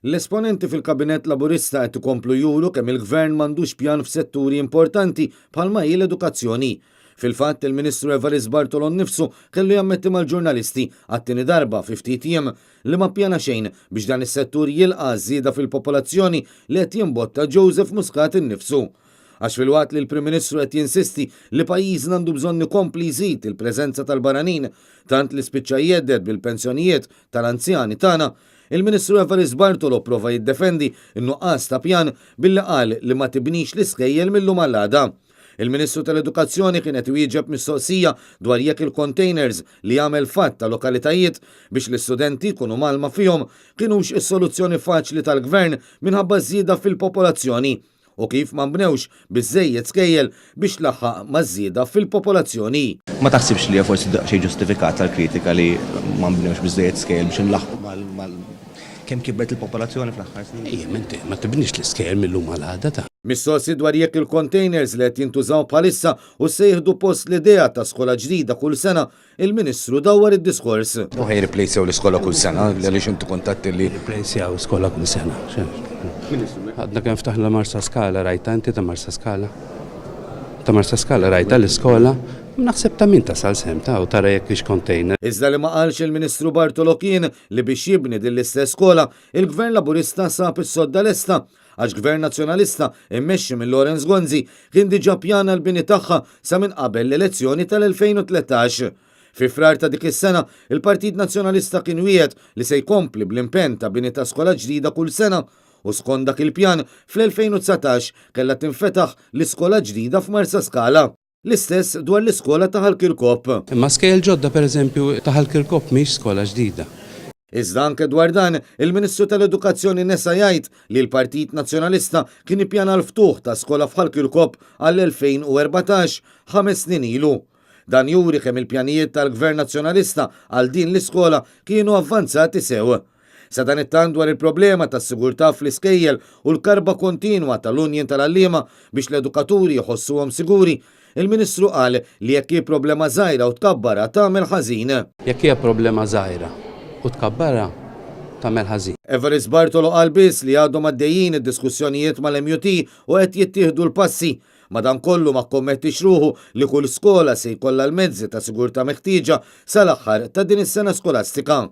L-esponenti fil-Kabinett Laburista qed ikomplu juru kemm il-Gvern m'għandux pjan f'setturi importanti bħalma hi l-edukazzjoni. Fil-fatt il-Ministru Evarist Bartolo nnifsu kellu jammetti mal-ġurnalisti għat-tieni darba fi ftit ijiem li ma ppjana xejn biex dan is-settur jilqa' żieda fil-popolazzjoni li qed jimbotta Joseph Muscat innifsu. Għax fil-waqt li l-Prim Ministru qed jinsisti li pajjiżna għandu bżonn ikompli jżid il-preżenza tal-baranin tant li spiċċa jgħedded bil-pensjonijiet tal-anzjani tagħna, il-Ministru Evarist Bartolo prova jiddefendi n-nuqqas ta' pjan billi qal li ma tibnix l-iskejjel mill-lum għall-għada. Il-Ministru tal-Edukazzjoni kienet wieġeb mistoqsija dwar jekk il-containers li jagħmel fatt ta' lokalitajiet biex l-istudenti jkunu malma fihom kienux is-soluzzjoni faċli tal-Gvern minħabba żieda fil-popolazzjoni u kif ma nbnewx biżżejjed skejjel biex laħħaq ma' żieda fil-popolazzjoni. Ma taħsibx li forsi xejn ġustifikat tal-kritika li ma nbnewx biżżejjed skejjel biex nlaħħu kemm kibret il-popolazzjoni fl-aħħar snin? Ejja, ma tibniex l-iskejjel mill-lum għal-għada ta' Mistoqsi dwar jekk il-containers li qed jintużaw bħalissa u se jieħdu post l-idea ta' skola ġdida kull sena, il-Ministru dawwar id-diskors. U ħej replejsew l-iskola kull sena, għaliex intu kontatti li. replacjaw skola kull sena. Għadna kemm ftaħna Marsa Skala, rajta inti ta' Marsa Skala. Ta' Marsa Skala rajta l-iskola, naħseb ta' min tasal sem ta' u tara jekk ix container. Iżda li ma qalx il-Ministru Bartolo kien li biex jibni din l-istess skola, il-Gvern Laburista sab is-sodda lesta għax Gvern Nazzjonalista immexxi minn Lorenz Gonzi kien diġà pjana l-bini tagħha sa minn qabel l-elezzjoni tal-2013. Fi frar ta' dik is-sena, il-Partit Nazzjonalista kien wiegħed li se jkompli bl-impenn ta' bini ta' skola ġdida kull sena u skont dak il-pjan fl-2019 kellha tinfetaħ l-iskola ġdida f'Marsa Skala. L-istess dwar l-iskola ta' Ħalkirkop. Imma skejjel ġodda pereżempju ta' Ħalkirkop mhix skola ġdida. Iżda anke dwar dan, il-Ministru tal-Edukazzjoni nesa jgħid li l-Partit Nazzjonalista kien ippjana l-ftuħ ta' skola f'Ħalkirkop għall-2014 5 snin ilu. Dan juri kemm il-pjanijiet tal-Gvern Nazzjonalista għal din l-iskola kienu avvanzati sew. Sa dan it-tant dwar il-problema tas-sigurtà fl-iskejjel u l-karba kontinwa tal-Unjen tal-Għalliema biex l-edukaturi jħossuhom siguri, il-Ministru qal li jekk hi problema żgħira u tkabbara tagħmel ħażin. Jekk hija problema żgħira u tkabbara tagħmel ħażin. Evarist Bartolo qal biss li għadhom għaddejjin id-diskussjonijiet mal-MUT u qed jittieħdu l-passi. Madankollu ma kommettix ruħu li kull skola se jkollha l-mezzi ta' sigurtà meħtieġa sal-aħħar ta' din is-sena skolastika.